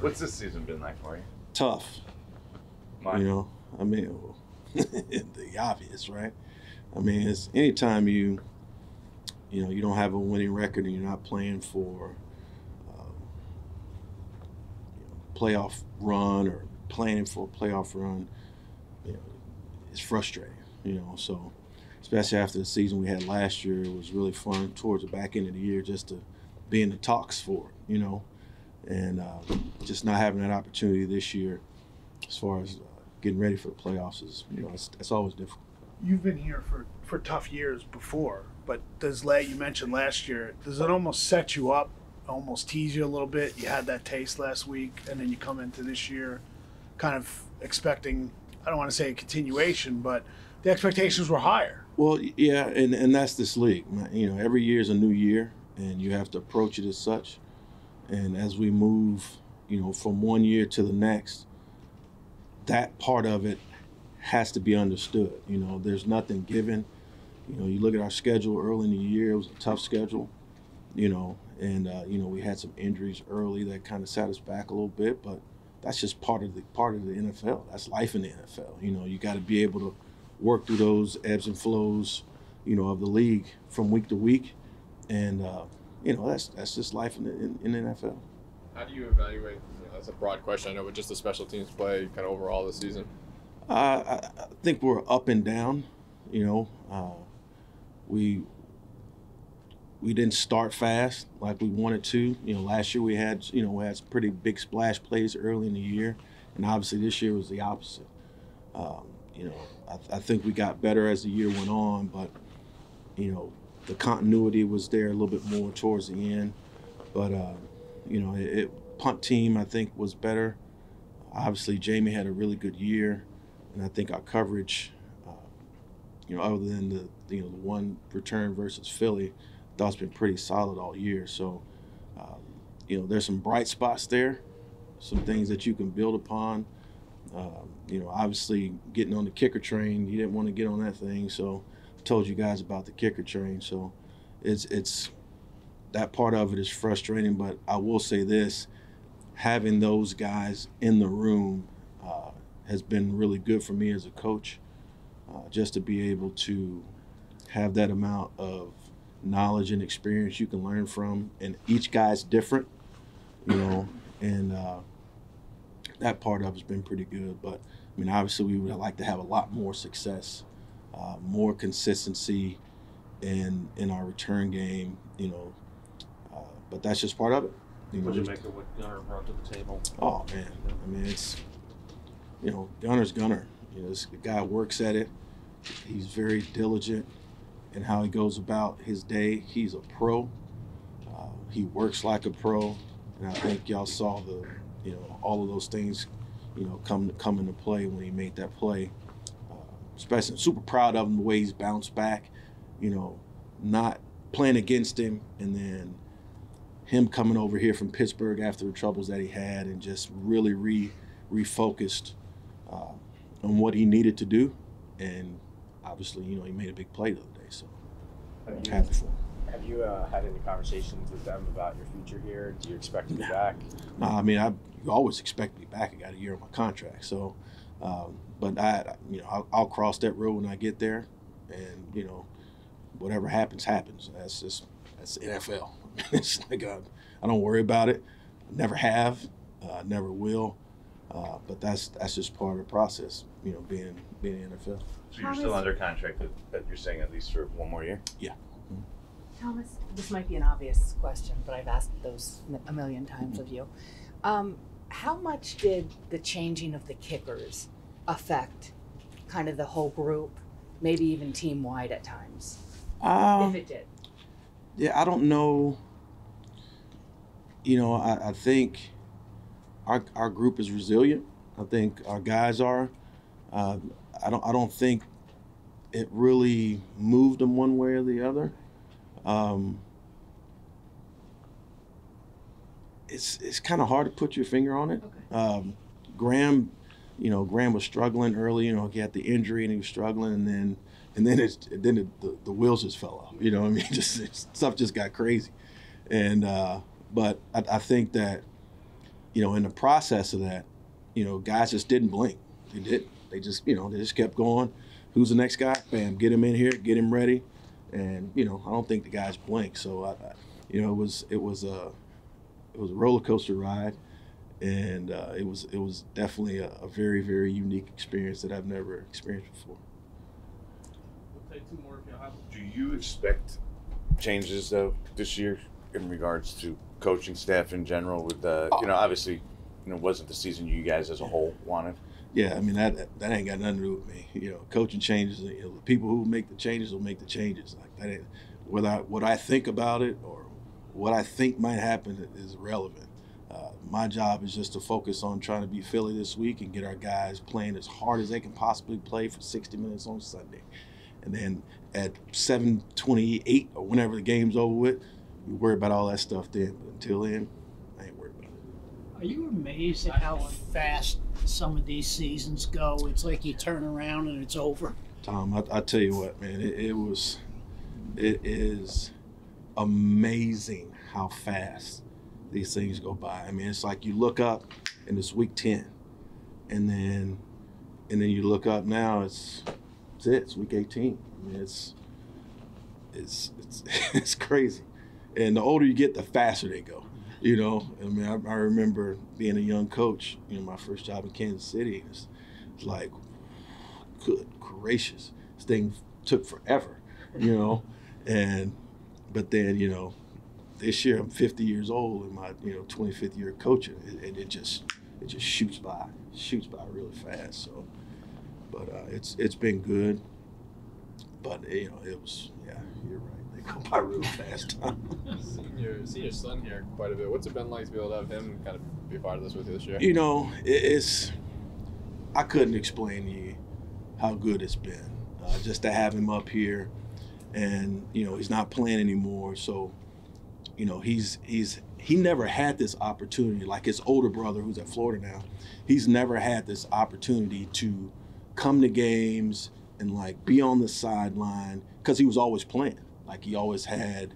What's this season been like for you? Tough. Why? You know, I mean, the obvious, right? I mean, it's anytime you don't have a winning record and you're not playing for playoff run or planning for a playoff run, it's frustrating, so especially after the season we had last year, it was really fun towards the back end of the year just to be in the talks for it, and just not having that opportunity this year as far as getting ready for the playoffs is, it's always difficult. You've been here for tough years before, but you mentioned last year, does it almost set you up, almost tease you a little bit? You had that taste last week, and then you come into this year kind of expecting, I don't want to say a continuation, but the expectations were higher. Well, yeah, and that's this league. Every year is a new year, and you have to approach it as such. And as we move, from one year to the next, that part of it has to be understood. There's nothing given. You look at our schedule early in the year, it was a tough schedule, and we had some injuries early that kind of set us back a little bit, but that's just part of the NFL. That's life in the NFL. You got to be able to work through those ebbs and flows, of the league from week to week, and that's just life in the NFL. How do you evaluate? That's a broad question, I know, but just the special teams play kind of overall this season. I think we're up and down. We didn't start fast like we wanted to. Last year we had some pretty big splash plays early in the year, and obviously this year was the opposite. I think we got better as the year went on, but the continuity was there a little bit more towards the end. But punt team I think was better. Obviously Jamie had a really good year, and I think our coverage, other than the one return versus Philly, I thought it's been pretty solid all year. So, there's some bright spots there, some things that you can build upon. Obviously getting on the kicker train, you didn't want to get on that thing, so I told you guys about the kicker train. So it's that part of it is frustrating, but I will say this, having those guys in the room has been really good for me as a coach, just to be able to have that amount of knowledge and experience you can learn from, and each guy's different, and that part of it's been pretty good. But I mean, obviously we would like to have a lot more success, more consistency in our return game, but that's just part of it. What did you make of what Gunner brought to the table? Oh man, I mean, it's Gunner's Gunner. This guy works at it. He's very diligent in how he goes about his day. He's a pro. He works like a pro, and I think y'all saw all of those things, come into play when he made that play. Especially, super proud of him the way he's bounced back. Not playing against him, and then him coming over here from Pittsburgh after the troubles that he had, and just really refocused on what he needed to do, and obviously, he made a big play the other day, so I'm happy for him. Have you had any conversations with them about your future here? Do you expect to be back? No, I mean, you always expect to be back. I got a year on my contract, so but I'll cross that road when I get there, and whatever happens. That's NFL. It's like I don't worry about it. I never have, never will. But that's just part of the process, being in the NFL. So you're still under contract, but you're saying at least for one more year? Yeah. Thomas, this might be an obvious question, but I've asked those a million times of you. How much did the changing of the kickers affect kind of the whole group, maybe even team-wide at times, if it did? Yeah, I don't know. I think our group is resilient. I think our guys are. I don't think it really moved them one way or the other. It's kind of hard to put your finger on it. Okay. Graham was struggling early. He had the injury and he was struggling, and then the wheels just fell off. I mean, stuff just got crazy. And but I think that in the process of that, guys just didn't blink. They didn't. They just kept going. Who's the next guy? Bam, get him in here, get him ready. And, I don't think the guys blinked. So, it was a roller coaster ride. And it was definitely a very, very unique experience that I've never experienced before. We'll take two more if you have. Do you expect changes though this year in regards to coaching staff in general? With obviously, wasn't the season you guys as a whole wanted. Yeah, I mean that ain't got nothing to do with me. Coaching changes. The people who make the changes will make the changes. Like that ain't what I think about it or what I think might happen is irrelevant. My job is just to focus on trying to beat Philly this week and get our guys playing as hard as they can possibly play for 60 minutes on Sunday. And then at 7:28 or whenever the game's over with, you worry about all that stuff then. But until then, I ain't worried about it. Are you amazed at how fast some of these seasons go? It's like you turn around and it's over. Tom, I tell you what, man, it is amazing how fast these things go by. I mean, it's like you look up and it's week 10, and then you look up now, it's week 18. I mean, it's crazy. And the older you get, the faster they go. I mean, I remember being a young coach, my first job in Kansas City. It's like, good gracious, this thing took forever, but then, this year I'm 50 years old in my, 25th year of coaching, and it just shoots by really fast. So, but it's been good, but it was, yeah, you're right. They go by real fast. Seeing your son here quite a bit. What's it been like to be able to have him kind of be part of this with you this year? I couldn't explain to you how good it's been just to have him up here, and he's not playing anymore, so he never had this opportunity like his older brother who's at Florida now. He's never had this opportunity to come to games and like be on the sideline because he was always playing. Like he always had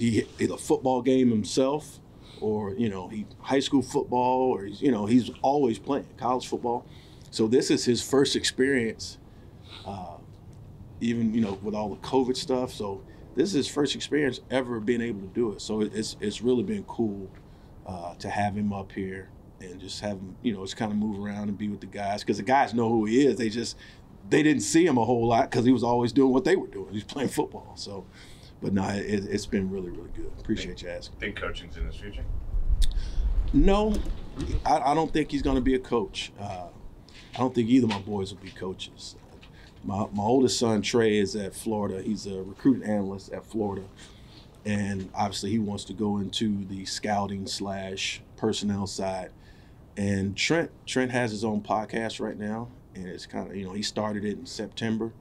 either football game himself or he high school football or he's always playing college football. So this is his first experience, even with all the COVID stuff. So this is his first experience ever being able to do it. So it's really been cool to have him up here and just have him just kind of move around and be with the guys, because the guys know who he is. They didn't see him a whole lot because he was always doing what they were doing. He's playing football. So, but no, it's been really, really good. Appreciate you asking. Think coaching's in his future? No, I don't think he's going to be a coach. I don't think either of my boys will be coaches. My oldest son, Trey, is at Florida. He's a recruiting analyst at Florida. And obviously he wants to go into the scouting / personnel side. And Trent has his own podcast right now. And it's kind of, he started it in September.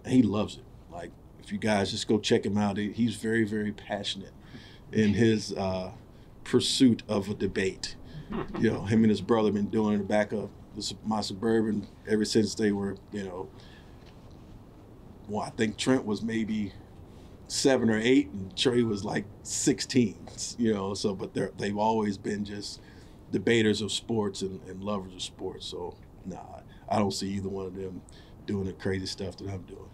And he loves it. Like, if you guys just go check him out, he's very, very passionate in his pursuit of a debate. Him and his brother have been doing it in the back of my Suburban ever since they were, well, I think Trent was maybe 7 or 8 and Trey was like 16, so, but they've always been just debaters of sports and lovers of sports. So, nah, I don't see either one of them doing the crazy stuff that I'm doing.